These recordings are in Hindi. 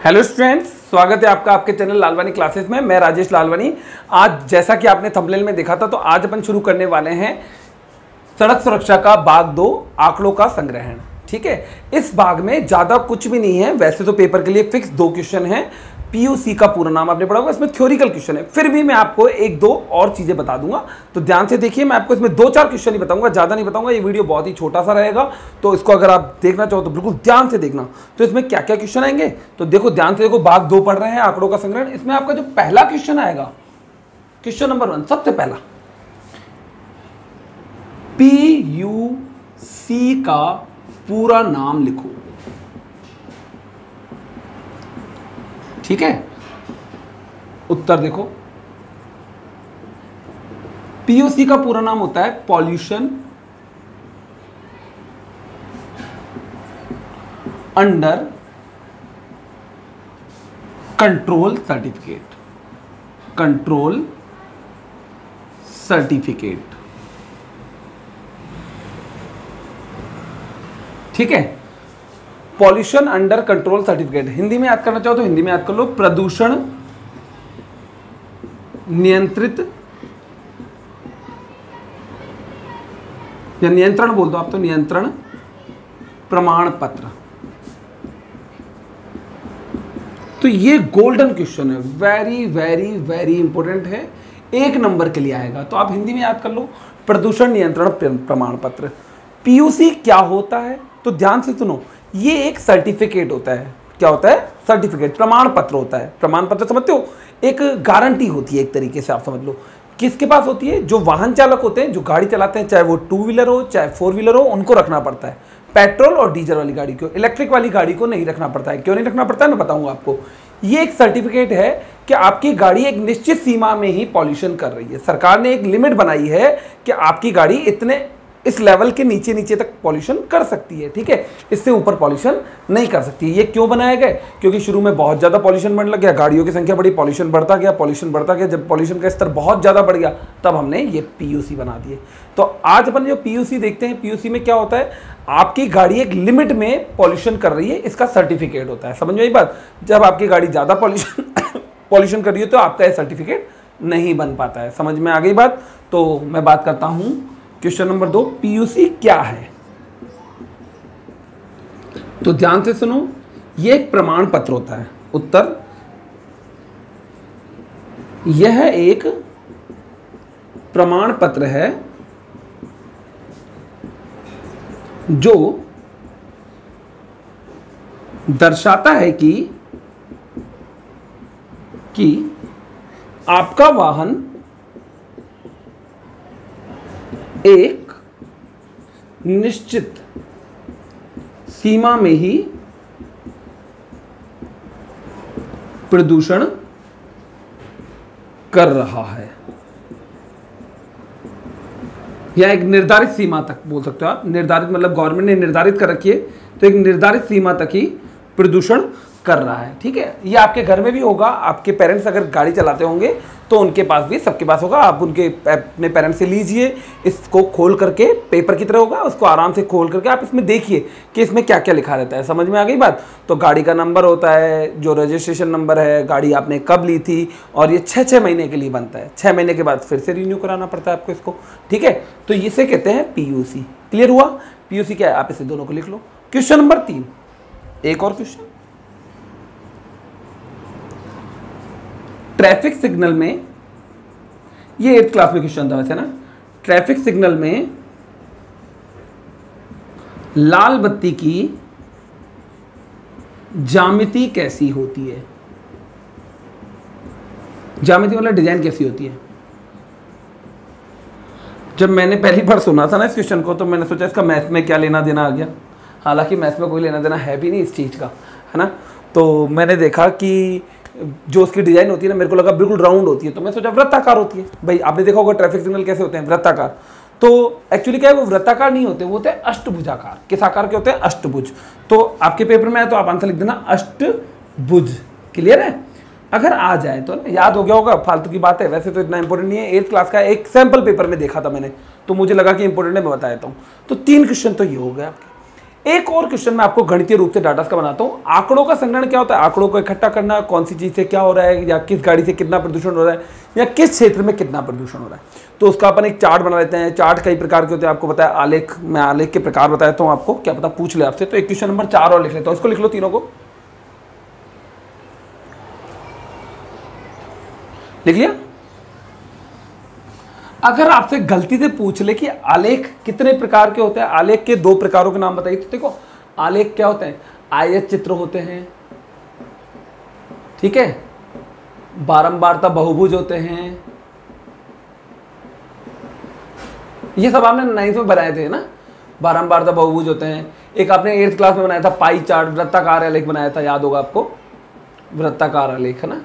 हेलो स्टूडेंट्स, स्वागत है आपका आपके चैनल लालवानी क्लासेस में। मैं राजेश लालवानी। आज जैसा कि आपने थंबनेल में देखा था, तो आज अपन शुरू करने वाले हैं सड़क सुरक्षा का भाग 2, आंकड़ों का संग्रहण। ठीक है, इस भाग में ज़्यादा कुछ भी नहीं है। वैसे तो पेपर के लिए फिक्स 2 क्वेश्चन हैं। पीयूसी का पूरा नाम आपने पढ़ा होगा, इसमें थ्योरिकल क्वेश्चन है। फिर भी मैं आपको 1-2 और चीज़ें बता दूंगा, तो ध्यान से देखिए। मैं आपको इसमें 2-4 क्वेश्चन ही बताऊंगा, ज़्यादा नहीं बताऊंगा। ये वीडियो बहुत ही छोटा सा रहेगा, तो इसको अगर आप देखना चाहो तो बिल्कुल ध्यान से देखना। तो इसमें क्या क्या क्वेश्चन आएंगे, तो देखो ध्यान से देखो। भाग 2 पढ़ रहे हैं, आंकड़ों का संग्रहण। इसमें आपका जो पहला क्वेश्चन आएगा, क्वेश्चन नंबर 1, सबसे पहला, पीयूसी का पूरा नाम लिखो। ठीक है, उत्तर देखो। पीयूसी का पूरा नाम होता है pollution under control certificate. Control certificate, ठीक है। Pollution under control certificate, Hindi में याद करना चाहो तो हिंदी में याद कर लो, प्रदूषण नियंत्रित या नियंत्रण बोल दो आप, तो नियंत्रण प्रमाण पत्र। तो ये गोल्डन क्वेश्चन है, वेरी वेरी वेरी इंपॉर्टेंट है, 1 नंबर के लिए आएगा। तो आप हिंदी में याद कर लो, प्रदूषण नियंत्रण प्रमाण पत्र। पीयूसी क्या होता है, तो ध्यान से सुनो। ये एक सर्टिफिकेट होता है। क्या होता है? सर्टिफिकेट, प्रमाण पत्र होता है। प्रमाण पत्र समझते हो, एक गारंटी होती है, एक तरीके से आप समझ लो। किसके पास होती है? जो वाहन चालक होते हैं, जो गाड़ी चलाते हैं, चाहे वो 2 व्हीलर हो चाहे 4 व्हीलर हो, उनको रखना पड़ता है। पेट्रोल और डीजल वाली गाड़ी को, इलेक्ट्रिक वाली गाड़ी को नहीं रखना पड़ता है। क्यों नहीं रखना पड़ता है, मैं बताऊंगा आपको। ये एक सर्टिफिकेट है कि आपकी गाड़ी एक निश्चित सीमा में ही पॉल्यूशन कर रही है। सरकार ने एक लिमिट बनाई है कि आपकी गाड़ी इतने इस लेवल के नीचे नीचे तक पॉल्यूशन कर सकती है। ठीक है, इससे ऊपर पॉल्यूशन नहीं कर सकती। ये क्यों बनाया गया? क्योंकि शुरू में बहुत ज़्यादा पॉल्यूशन बढ़ने लग गया, गाड़ियों की संख्या बढ़ी, पॉल्यूशन बढ़ता गया, पॉल्यूशन बढ़ता गया। जब पॉल्यूशन का स्तर बहुत ज़्यादा बढ़ गया, तब हमने ये पीयूसी बना दिए। तो आज अपन जो पीयूसी देखते हैं, पीयूसी में क्या होता है? आपकी गाड़ी एक लिमिट में पॉल्यूशन कर रही है, इसका सर्टिफिकेट होता है। समझ में आई बात? जब आपकी गाड़ी ज़्यादा पॉल्यूशन कर रही है, तो आपका ये सर्टिफिकेट नहीं बन पाता है। समझ में आ गई बात? तो मैं बात करता हूँ क्वेश्चन नंबर 2, पीयूसी क्या है। तो ध्यान से सुनो, यह एक प्रमाण पत्र होता है। उत्तर, यह एक प्रमाण पत्र है जो दर्शाता है कि आपका वाहन एक निश्चित सीमा में ही प्रदूषण कर रहा है, या एक निर्धारित सीमा तक बोल सकते हो आप। निर्धारित मतलब गवर्नमेंट ने निर्धारित कर रखी है, तो एक निर्धारित सीमा तक ही प्रदूषण कर रहा है। ठीक है, ये आपके घर में भी होगा। आपके पेरेंट्स अगर गाड़ी चलाते होंगे तो उनके पास भी, सबके पास होगा। आप उनके अपने पेरेंट्स से लीजिए, इसको खोल करके, पेपर की तरह होगा, उसको आराम से खोल करके आप इसमें देखिए कि इसमें क्या क्या लिखा रहता है। समझ में आ गई बात? तो गाड़ी का नंबर होता है, जो रजिस्ट्रेशन नंबर है, गाड़ी आपने कब ली थी, और ये 6-6 महीने के लिए बनता है। 6 महीने के बाद फिर से रिन्यू कराना पड़ता है आपको इसको। ठीक है, तो इसे कहते हैं पीयूसी। क्लियर हुआ? पीयूसी क्या है, आप इसे दोनों को लिख लो। क्वेश्चन नंबर 3, एक और क्वेश्चन। ट्रैफिक सिग्नल में, ये 8th क्लास में क्वेश्चन था वैसे ना, ट्रैफिक सिग्नल में लाल बत्ती की ज्यामिति कैसी होती है? ज्यामिति मतलब डिजाइन कैसी होती है? जब मैंने पहली बार सुना था ना इस क्वेश्चन को, तो मैंने सोचा इसका मैथ में क्या लेना देना आ गया। हालांकि मैथ में कोई लेना देना है भी नहीं इस चीज़ का, है ना। तो मैंने देखा कि जो उसकी डिजाइन होती है ना, मेरे को लगा बिल्कुल राउंड होती है, तो मैं सोचा वृत्ताकार होती है। भाई आपने देखा होगा ट्रैफिक सिग्नल कैसे होते हैं, वृत्ताकार। तो एक्चुअली क्या है, वो वृत्ताकार नहीं होते, वो होते हैं अष्टभुजाकार। किस आकार के होते हैं? अष्टभुज। तो आपके पेपर में आए तो आप आंसर लिख देना अष्टभुज। क्लियर है? अगर आ जाए तो याद हो गया होगा, फालतू की बात है, वैसे तो इतना इंपॉर्टेंट नहीं है। 8th क्लास का एक सैंपल पेपर में देखा था मैंने, तो मुझे लगा कि इंपॉर्टेंट है, मैं बता देता हूँ। तो 3 क्वेश्चन तो ये हो गए आपके। एक और क्वेश्चन मैं आपको गणितीय रूप से डाटा का बनाता हूं। आंकड़ों का संग्रहण क्या होता है? आंकड़ों को इकट्ठा करना, कौन सी चीज से क्या हो रहा है, या किस गाड़ी से कितना प्रदूषण हो रहा है, या किस क्षेत्र में कितना प्रदूषण हो रहा है। तो उसका अपन एक चार्ट बना लेते हैं। चार्ट कई प्रकार के होते हैं, आपको पता है। आलेख, मैं आलेख के प्रकार बताया तो आपको क्या पता पूछ ले आपसे। तो एक क्वेश्चन नंबर 4 और लिख लेता हूं, इसको लिख लो तीनों को। लिख लिया? अगर आपसे गलती से पूछ ले कि आलेख कितने प्रकार के होते हैं, आलेख के 2 प्रकारों के नाम बताइए, तो देखो आलेख क्या होते हैं? आयत चित्र होते हैं, ठीक है, बारंबारता बहुभुज होते हैं। ये सब आपने 9th में बनाए थे ना, बारंबारता बहुभुज होते हैं। एक आपने 8th क्लास में बनाया था पाई चार्ट, वृत्ताकार आलेख बनाया था, याद होगा आपको, वृत्ताकार आलेख, है ना।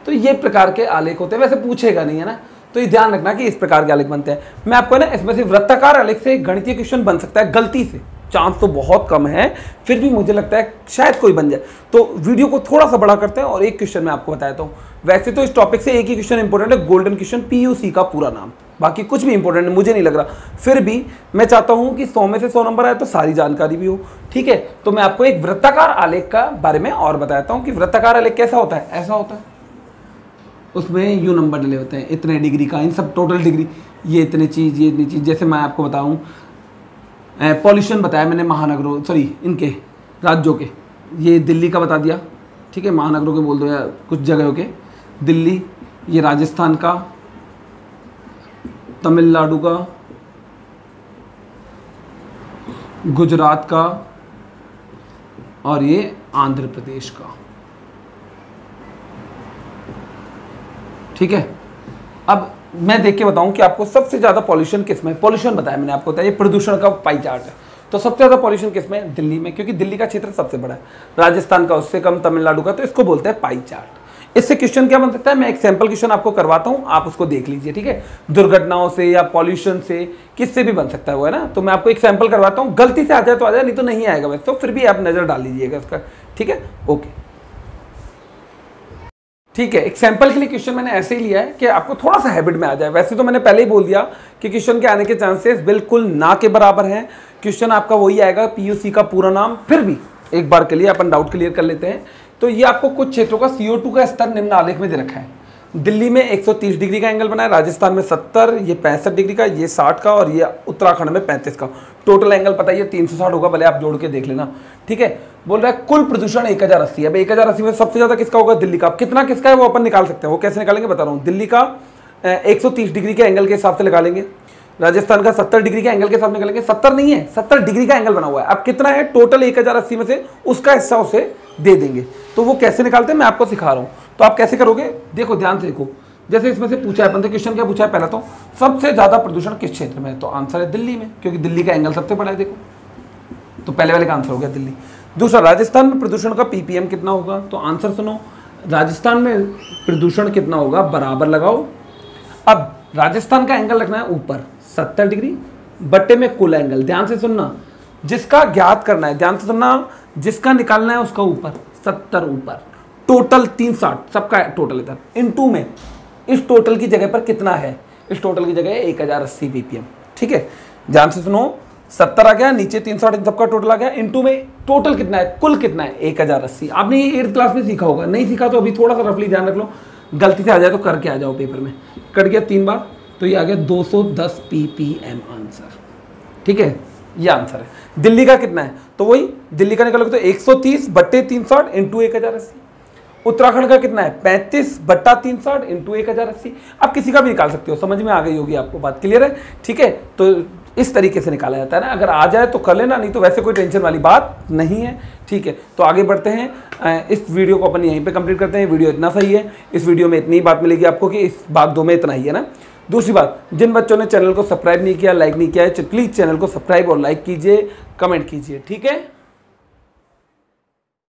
तो ये प्रकार के आलेख होते हैं, वैसे पूछेगा नहीं, है ना। तो ये ध्यान रखना कि इस प्रकार के आलेख बनते हैं। मैं आपको ना इसमें से वृत्ताकार आलेख से एक गणितीय क्वेश्चन बन सकता है गलती से, चांस तो बहुत कम है, फिर भी मुझे लगता है शायद कोई बन जाए। तो वीडियो को थोड़ा सा बड़ा करते हैं और एक क्वेश्चन मैं आपको बताता हूँ। वैसे तो इस टॉपिक से एक ही क्वेश्चन इंपॉर्टेंट है, गोल्डन क्वेश्चन, पीयूसी का पूरा नाम, बाकी कुछ भी इंपॉर्टेंट है मुझे नहीं लग रहा। फिर भी मैं चाहता हूँ कि 100 में से 100 नंबर आए तो सारी जानकारी भी हो, ठीक है। तो मैं आपको एक वृत्ताकार आलेख का बारे में और बताता हूँ कि वृत्ताकार आलेख कैसा होता है। ऐसा होता है, उसमें यू नंबर डले होते हैं, इतने डिग्री का, इन सब टोटल डिग्री, ये इतनी चीज़, ये इतनी चीज़। जैसे मैं आपको बताऊं, पॉल्यूशन बताया मैंने महानगरों, सॉरी इनके राज्यों के, ये दिल्ली का बता दिया, ठीक है, महानगरों के बोल दो या कुछ जगहों के। दिल्ली, ये राजस्थान का, तमिलनाडु का, गुजरात का, और ये आंध्र प्रदेश का, ठीक है। अब मैं देख के बताऊं कि आपको सबसे ज्यादा पॉल्यूशन किस में, पॉल्यूशन बताया मैंने आपको, बताया ये प्रदूषण का पाई चार्ट है। तो सबसे ज्यादा पॉल्यूशन किस में? दिल्ली में, क्योंकि दिल्ली का क्षेत्र सबसे बड़ा है। राजस्थान का उससे कम, तमिलनाडु का, तो इसको बोलते हैं पाई चार्ट। इससे क्वेश्चन क्या बन सकता है? मैं एक सैंपल क्वेश्चन आपको करवाता हूं, आप उसको देख लीजिए, ठीक है। दुर्घटनाओं से या पॉल्यूशन से, किससे भी बन सकता है वो, है ना। तो मैं आपको एक सैंपल करवाता हूं, गलती से आ जाए तो आ जाए, नहीं तो नहीं आएगा वैसे, तो फिर भी आप नजर डाल लीजिएगा इसका, ठीक है। ओके, ठीक है। एक सैंपल के लिए क्वेश्चन मैंने ऐसे ही लिया है कि आपको थोड़ा सा हैबिट में आ जाए। वैसे तो मैंने पहले ही बोल दिया कि क्वेश्चन के आने के चांसेस बिल्कुल ना के बराबर हैं। क्वेश्चन आपका वही आएगा, पीयूसी का पूरा नाम। फिर भी एक बार के लिए अपन डाउट क्लियर कर लेते हैं। तो ये आपको कुछ क्षेत्रों का CO2 का स्तर निम्न आलेख में दे रखा है। दिल्ली में 130 डिग्री का एंगल बना है, राजस्थान में 70, ये 65 डिग्री का, ये 60 का, और ये उत्तराखंड में 35 का। टोटल एंगल पता है ये 360 होगा, भले आप जोड़ के देख लेना, ठीक है। बोल रहा है कुल प्रदूषण 1080 है। अब 1080 में सबसे ज्यादा किसका होगा? दिल्ली का। अब कितना किसका है वो अपन निकाल सकते हैं, वो कैसे निकालेंगे बता रहा हूँ। दिल्ली का 130 डिग्री के एंगल के हिसाब से निकालेंगे, राजस्थान का 70 डिग्री के एंगल के साथ निकालेंगे। 70 नहीं है, 70 डिग्री का एंगल बना हुआ है। अब कितना है टोटल? 1080 में से उसका हिस्सा उसे दे देंगे। तो वो कैसे निकालते हैं मैं आपको सिखा रहा हूँ। तो आप कैसे करोगे, देखो ध्यान से देखो। जैसे इसमें से पूछा है अपन, क्वेश्चन क्या पूछा है पहला, तो सबसे ज्यादा प्रदूषण किस क्षेत्र में है? तो आंसर है दिल्ली में, क्योंकि दिल्ली का एंगल सबसे बड़ा है, देखो। तो पहले वाले का आंसर हो गया दिल्ली। दूसरा, राजस्थान में प्रदूषण का ppm कितना होगा? तो आंसर सुनो, राजस्थान में प्रदूषण कितना होगा बराबर लगाओ। अब राजस्थान का एंगल रखना है ऊपर 70 डिग्री, बट्टे में कुल एंगल। ध्यान से सुनना, जिसका ज्ञात करना है, ध्यान से सुनना, जिसका निकालना है उसका ऊपर 70 ऊपर, टोटल 360 सबका टोटल इधर, इनटू में इस टोटल की जगह पर कितना है? इस टोटल की जगह 1080 ppm, ठीक है। ध्यान से सुनो, 70 आ गया, नीचे 360 सबका टोटल आ गया, इनटू में टोटल कितना है, कुल कितना है? 1080। आपने ये 8th क्लास में सीखा होगा, नहीं सीखा तो अभी थोड़ा सा रफली ध्यान रख लो, गलती से आ जाए तो करके आ जाओ पेपर में। कट गया 3 बार, तो ये आ गया 210 ppm आंसर, ठीक है। ये आंसर है। दिल्ली का कितना है? तो वही दिल्ली का निकालोगे तो 130 बट्टे 360 इंटू 1080। उत्तराखंड का कितना है? 35 बट्टा 360 इंटू 1080। आप किसी का भी निकाल सकते हो, समझ में आ गई होगी आपको बात, क्लियर है, ठीक है। तो इस तरीके से निकाला जाता है ना, अगर आ जाए तो कर लेना, नहीं तो वैसे कोई टेंशन वाली बात नहीं है, ठीक है। तो आगे बढ़ते हैं, इस वीडियो को अपन यहीं पे कंप्लीट करते हैं। वीडियो इतना सही है, इस वीडियो में इतनी ही बात मिलेगी आपको कि इस भाग 2 में इतना ही है ना। दूसरी बात, जिन बच्चों ने चैनल को सब्सक्राइब नहीं किया, लाइक नहीं किया है, प्लीज़ चैनल को सब्सक्राइब और लाइक कीजिए, कमेंट कीजिए, ठीक है।